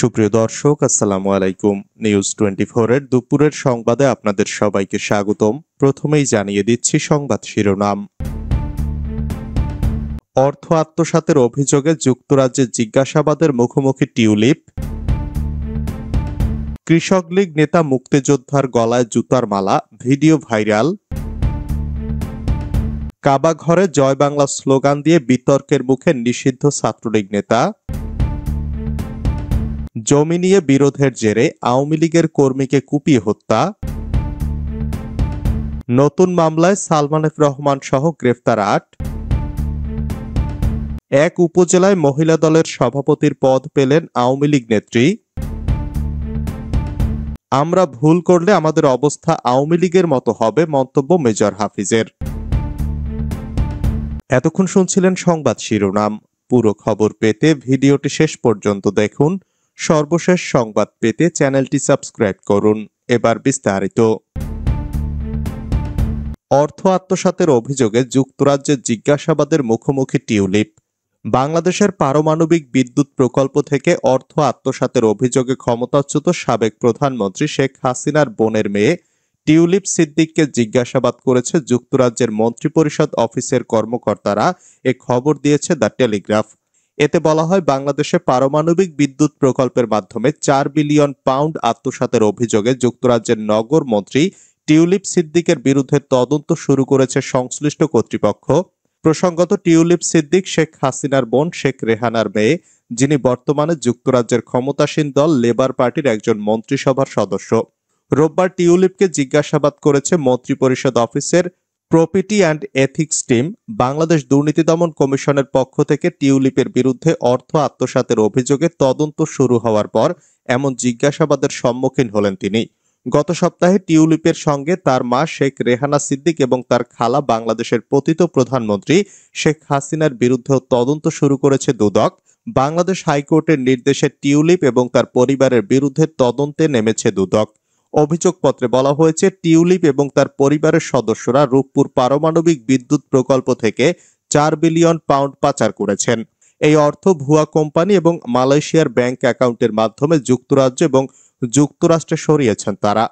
সুপ্রিয় দর্শক, আসসালামু আলাইকুম। নিউজ 24 এর দুপুরের সংবাদে আপনাদের সবাইকে স্বাগতম। প্রথমেই জানিয়ে দিচ্ছি সংবাদ শিরোনাম। অর্থ আত্মসাতের অভিযোগে যুক্তরাজ্যে জিজ্ঞাসাবাদের মুখোমুখি টিউলিপ। কৃষক লীগ নেতা মুক্তিযোদ্ধার গলায় জুতার মালা, ভিডিও ভাইরাল। কাবা ঘরে জয় বাংলা স্লোগান দিয়ে বিতর্কের মুখে নিষিদ্ধ ছাত্রলীগ নেতা। জমি নিয়ে বিরোধের জেরে আওয়ামী লীগের কর্মীকে কুপিয়ে হত্যা। নতুন মামলায় সালমান এফ রহমান সহ গ্রেফতার ৮। এক উপজেলায় মহিলা দলের সভাপতির পদ পেলেন আওয়ামী লীগ নেত্রী। আমরা ভুল করলে আমাদের অবস্থা আওয়ামী লীগের মতো হবে, মন্তব্য মেজর হাফিজের। এতক্ষণ শুনছিলেন সংবাদ শিরোনাম। পুরো খবর পেতে ভিডিওটি শেষ পর্যন্ত দেখুন। সর্বশেষ সংবাদ পেতে চ্যানেলটি সাবস্ক্রাইব করুন। এবার বিস্তারিত। অর্থ আত্মসাতের অভিযোগে যুক্তরাজ্যের জিজ্ঞাসাবাদের মুখোমুখি টিউলিপ। বাংলাদেশের পারমাণবিক বিদ্যুৎ প্রকল্প থেকে অর্থ আত্মসাতের অভিযোগে ক্ষমতাচ্যুত সাবেক প্রধানমন্ত্রী শেখ হাসিনার বোনের মেয়ে টিউলিপ সিদ্দিককে জিজ্ঞাসাবাদ করেছে যুক্তরাজ্যের মন্ত্রিপরিষদ অফিসের কর্মকর্তারা, এ খবর দিয়েছে দ্য টেলিগ্রাফ। এতে বলা হয়, বাংলাদেশে পারমাণবিক বিদ্যুৎ প্রকল্পের মাধ্যমে ৪ বিলিয়ন পাউন্ড আত্মসাতের অভিযোগে যুক্তরাজ্যের নগর মন্ত্রী টিউলিপ সিদ্দিকের বিরুদ্ধে তদন্ত শুরু করেছে সংশ্লিষ্ট কর্তৃপক্ষ। প্রসঙ্গত, টিউলিপ সিদ্দিক শেখ হাসিনার বোন শেখ রেহানার মেয়ে, যিনি বর্তমানে যুক্তরাজ্যের ক্ষমতাসীন দল লেবার পার্টির একজন মন্ত্রিসভার সদস্য। রোববার টিউলিপকে জিজ্ঞাসাবাদ করেছে মন্ত্রিপরিষদ অফিসের প্রপিটি অ্যান্ড এথিক্স টিম। বাংলাদেশ দুর্নীতি দমন কমিশনের পক্ষ থেকে টিউলিপের বিরুদ্ধে অর্থ আত্মসাতের অভিযোগে তদন্ত শুরু হওয়ার পর এমন জিজ্ঞাসাবাদের সম্মুখীন হলেন তিনি। গত সপ্তাহে টিউলিপের সঙ্গে তার মা শেখ রেহানা সিদ্দিক এবং তার খালা বাংলাদেশের পতিত প্রধানমন্ত্রী শেখ হাসিনার বিরুদ্ধেও তদন্ত শুরু করেছে দুদক। বাংলাদেশ হাইকোর্টের নির্দেশে টিউলিপ এবং তার পরিবারের বিরুদ্ধে তদন্তে নেমেছে দুদক। অভিযোগপত্রে বলা হয়েছে, টিউলিপ এবং তার পরিবারের সদস্যরা রূপপুর পারমাণবিক বিদ্যুৎ প্রকল্প থেকে ৪ বিলিয়ন পাউন্ড পাচার করেছেন। এই অর্থ ভুয়া কোম্পানি এবং মালয়েশিয়ার ব্যাংক অ্যাকাউন্টের মাধ্যমে যুক্তরাজ্য এবং যুক্তরাষ্ট্রে সরিয়েছেন তারা।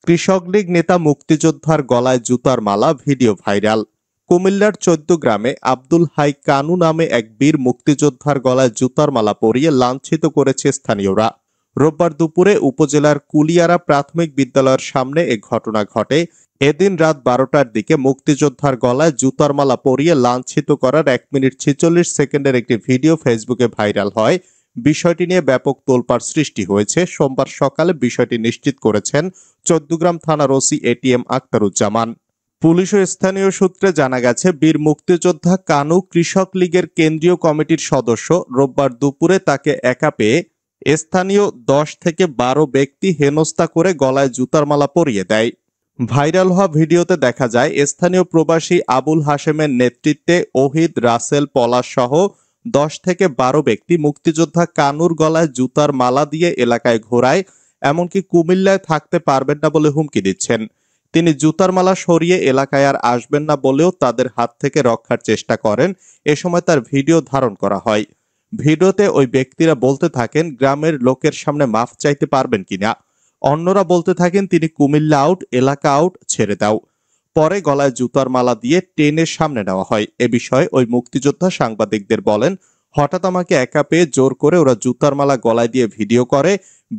কৃষক লীগ নেতা মুক্তিযোদ্ধার গলায় জুতার মালা, ভিডিও ভাইরাল। কুমিল্লার ১৪ গ্রামে আব্দুল হাই কানু নামে এক বীর মুক্তিযোদ্ধার গলায় জুতার মালা পরিয়ে লাঞ্ছিত করেছে স্থানীয়রা। রোববার দুপুরে উপজেলার কুলিয়ারা প্রাথমিক বিদ্যালয়ের সামনে এ ঘটনা ঘটে। এদিন রাত ১২টার দিকে মুক্তিযোদ্ধার গলায় জুতার মালা পরিয়ে লাঞ্ছিত করার ১ মিনিট ৪৬ সেকেন্ডের একটি ভিডিও ফেসবুকে ভাইরাল হয়। বিষয়টি নিয়ে ব্যাপক তোলপাড় সৃষ্টি হয়েছে। সোমবার সকালে বিষয়টি নিশ্চিত করেছেন ১৪ গ্রাম থানার ওসি এটিএম আক্তারুজ্জামান। পুলিশ ও স্থানীয় সূত্রে জানা গেছে, বীর মুক্তিযোদ্ধা কানু কৃষক লীগের কেন্দ্রীয় কমিটির সদস্য। রোববার দুপুরে তাকে একা পেয়ে স্থানীয় ১০ থেকে ১২ ব্যক্তি হেনস্থা করে গলায় জুতার মালা পরিয়ে দেয়। ভাইরাল হওয়া ভিডিওতে দেখা যায়, স্থানীয় প্রবাসী আবুল হাশেমের নেতৃত্বে ওহিদ, রাসেল, পলাশ সহ ১০ থেকে ১২ ব্যক্তি মুক্তিযোদ্ধা কানুর গলায় জুতার মালা দিয়ে এলাকায় ঘোরায়, এমনকি কুমিল্লায় থাকতে পারবেন না বলে হুমকি দিচ্ছেন। তিনি জুতার মালা সরিয়ে এলাকায় আর আসবেন না বলেও তাদের হাত থেকে রক্ষার চেষ্টা করেন। এ সময় তার ভিডিও ধারণ করা হয়। ভিডিওতে ওই ব্যক্তিরা বলতে থাকেন, গ্রামের লোকের সামনে মাফ চাইতে পারবেন কিনা। অন্যরা বলতে থাকেন, তিনি কুমিল্লা আউট, এলাকা আউট, ছেড়ে দাও। পরে গলায় জুতার মালা দিয়ে টেনে সামনে নেওয়া হয়। এ বিষয়ে ওই মুক্তিযোদ্ধা সাংবাদিকদের বলেন, হঠাৎ আমাকে একা পেয়ে জোর করে ওরা জুতার মালা গলায় দিয়ে ভিডিও করে।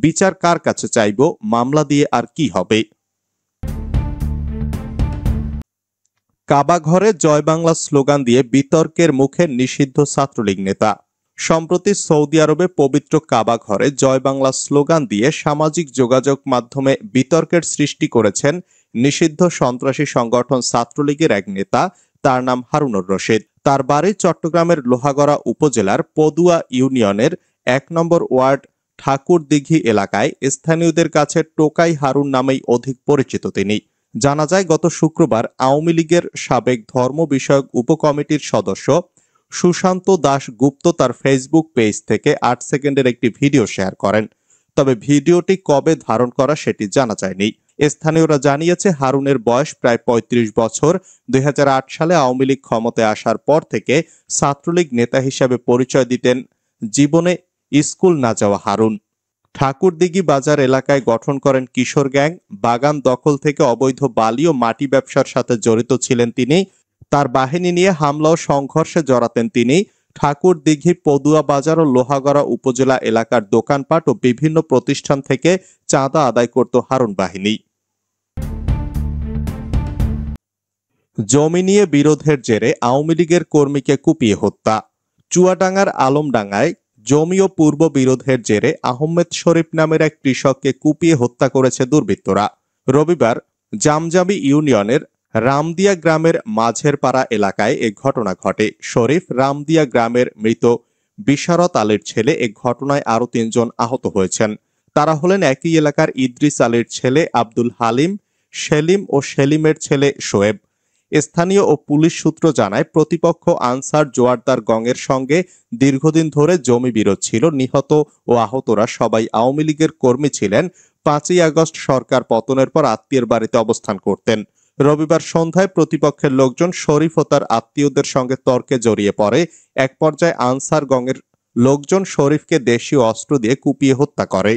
বিচার কার কাছে চাইব? মামলা দিয়ে আর কি হবে? কাবা ঘরে জয় বাংলা স্লোগান দিয়ে বিতর্কের মুখে নিষিদ্ধ ছাত্রলীগ নেতা। সম্প্রতি সৌদি আরবে পবিত্র কাবা ঘরে জয় বাংলা স্লোগান দিয়ে সামাজিক যোগাযোগ মাধ্যমে বিতর্কের সৃষ্টি করেছেন নিষিদ্ধ সন্ত্রাসী সংগঠন ছাত্রলীগের এক নেতা। তার নাম হারুনুর রশিদ। তার বাড়ি চট্টগ্রামের লোহাগড়া উপজেলার পদুয়া ইউনিয়নের ১ নম্বর ওয়ার্ড ঠাকুরদিঘি এলাকায়। স্থানীয়দের কাছে টোকাই হারুন নামেই অধিক পরিচিত তিনি। জানা যায়, গত শুক্রবার আওয়ামী লীগের সাবেক ধর্ম বিষয়ক উপকমিটির সদস্য সুশান্ত দাস গুপ্ত তার ফেসবুক পেজ থেকে ৮ সেকেন্ডের একটি ভিডিও শেয়ার করেন। তবে ভিডিওটি কবে ধারণ করা সেটি জানা যায়নি। স্থানীয়রা জানিয়েছে হারুনের বয়স প্রায় ৩৫ বছর। ২০০৮ সালে আওয়ামী লীগ ক্ষমতায় আসার পর থেকে ছাত্রলীগ নেতা হিসেবে পরিচয় দিতেন জীবনে স্কুল না যাওয়া হারুন। ঠাকুরদিঘি বাজার এলাকায় গঠন করেন কিশোর গ্যাং। বাগান দখল থেকে অবৈধ বালি ও মাটি ব্যবসার সাথে জড়িত ছিলেন তিনি। তার বাহিনী নিয়ে হামলা ও সংঘর্ষে জড়াতেন তিনি। ঠাকুরদিঘি, পদুয়া বাজার ও লোহাগড়া উপজেলা এলাকার দোকানপাট ও বিভিন্ন প্রতিষ্ঠান থেকে চাঁদা আদায় করত হারুন বাহিনী। জমি নিয়ে বিরোধের জেরে আওয়ামী লীগের কর্মীকে কুপিয়ে হত্যা। চুয়াডাঙ্গার আলমডাঙ্গায় জমি ও পূর্ব বিরোধের জেরে আহমেদ শরীফ নামের এক কৃষককে কুপিয়ে হত্যা করেছে দুর্বৃত্তরা। রবিবার জামজামি ইউনিয়নের রামদিয়া গ্রামের মাঝের পাড়া এলাকায় এ ঘটনা ঘটে। শরীফ রামদিয়া গ্রামের মৃত বিশারত আলীর ছেলে। এ ঘটনায় আরো ৩ জন আহত হয়েছেন। তারা হলেন একই এলাকার ইদ্রিস আলীর ছেলে আব্দুল হালিম, সেলিম ও সেলিমের ছেলে শোয়েব। স্থানীয় ও পুলিশ সূত্র জানায়, প্রতিপক্ষ আনসার জোয়ারদার গংয়ের সঙ্গে দীর্ঘদিন ধরে জমি বিরোধ ছিল। নিহত ও আহতরা সবাই আওয়ামী লীগের কর্মী ছিলেন। ৫ই আগস্ট সরকার পতনের পর আত্মীয়ের বাড়িতে অবস্থান করতেন। রবিবার সন্ধ্যায় প্রতিপক্ষের লোকজন শরীফ ও তার আত্মীয়দের সঙ্গে তর্কে জড়িয়ে পড়ে। এক পর্যায়ে আনসার গংয়ের লোকজন শরীফকে দেশীয় অস্ত্র দিয়ে কুপিয়ে হত্যা করে।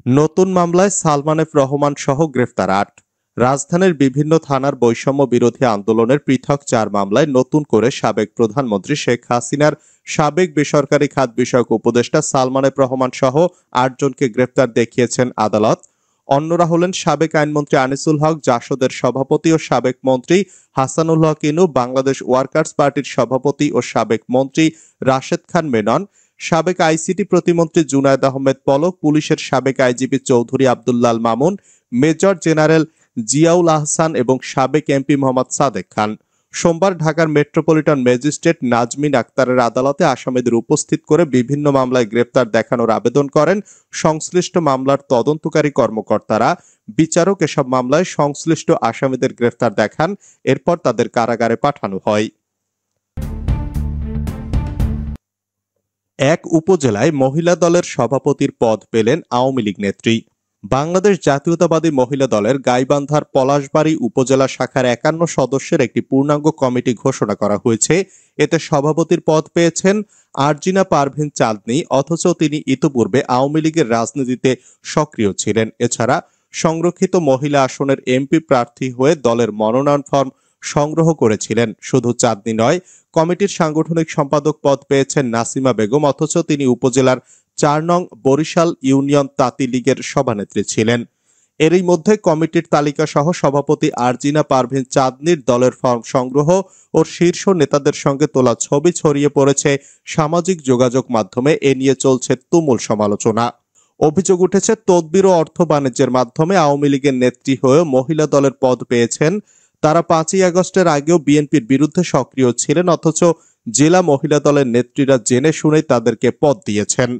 নতুন মামলায় সালমান এফ রহমান সহ গ্রেফতার ৮। রাজধানীর বিভিন্ন থানার বৈষম্য বিরোধী আন্দোলনের পৃথক ৪ মামলায় নতুন করে সাবেক প্রধানমন্ত্রী শেখ হাসিনার সাবেক বেসরকারি খাত বিষয়ক উপদেষ্টা সালমান এফ রহমান সহ ৮ জনকে গ্রেফতার দেখিয়েছেন আদালত। অন্যরা হলেন সাবেক আইনমন্ত্রী আনিসুল হক, জাসদের সভাপতি ও সাবেক মন্ত্রী হাসানুল হক ইনু, বাংলাদেশ ওয়ার্কার্স পার্টির সভাপতি ও সাবেক মন্ত্রী রাশেদ খান মেনন, সাবেক আইসিটি প্রতিমন্ত্রী জুনায়েদ আহমেদ পলক, পুলিশের সাবেক IGP Chowdhury আব্দুল্লাল Mamun, major general Ziaul Ahsan এবং সাবেক এমপি মোহাম্মদ সাদেক খান। সোমবার ঢাকার মেট্রোপলিটন ম্যাজিস্ট্রেট নাজমিন আক্তারের আদালতে আসামিদের উপস্থিত করে বিভিন্ন মামলায় গ্রেপ্তার দেখানোর আবেদন করেন সংশ্লিষ্ট মামলার তদন্তকারী কর্মকর্তারা। বিচারক এসব মামলায় সংশ্লিষ্ট আসামিদের গ্রেপ্তার দেখান। এরপর তাদের কারাগারে পাঠানো হয়। এক উপজেলায় মহিলা দলের সভাপতির পদ পেলেন আওয়ামী লীগ নেত্রী। বাংলাদেশ জাতীয়তাবাদী মহিলা দলের গাইবান্ধার পলাশবাড়ী উপজেলা শাখার ৫১ সদস্যের একটি পূর্ণাঙ্গ কমিটি ঘোষণা করা হয়েছে। এতে সভাপতির পদ পেয়েছেন আরজিনা পারভীন চাঁদনী, অথচ তিনি ইতিপূর্বে আওয়ামী লীগের রাজনীতিতে সক্রিয় ছিলেন। এছাড়া সংরক্ষিত মহিলা আসনের এমপি প্রার্থী হয়ে দলের মনোনয়ন ফর্ম সংগ্রহ করেছিলেন। শুধু চাঁদনী নয়, কমিটির সাংগঠনিক সম্পাদক পদ পেয়েছেন নাসিমা বেগম, অথচ তিনি উপজেলার ৪ নং বরিশাল ইউনিয়ন তাঁতি লীগের সভানেত্রী ছিলেন। এরই মধ্যে কমিটির তালিকা সহ সভাপতি আরজিনা পারভীন চাঁদনীর দলের ফর্ম সংগ্রহ ও শীর্ষ নেতাদের সঙ্গে তোলা ছবি ছড়িয়ে পড়েছে সামাজিক যোগাযোগ মাধ্যমে। এ নিয়ে চলছে তুমুল সমালোচনা। অভিযোগ উঠেছে, তদবির ও অর্থ বাণিজ্যের মাধ্যমে আওয়ামী লীগের নেত্রী হয়েও মহিলা দলের পদ পেয়েছেন তারা। ৫ই আগস্টের আগেও বিএনপির বিরুদ্ধে সক্রিয় ছিলেন, অথচ জেলা মহিলা দলের নেত্রীরা জেনে শুনেই তাদেরকে পদ দিয়েছেন।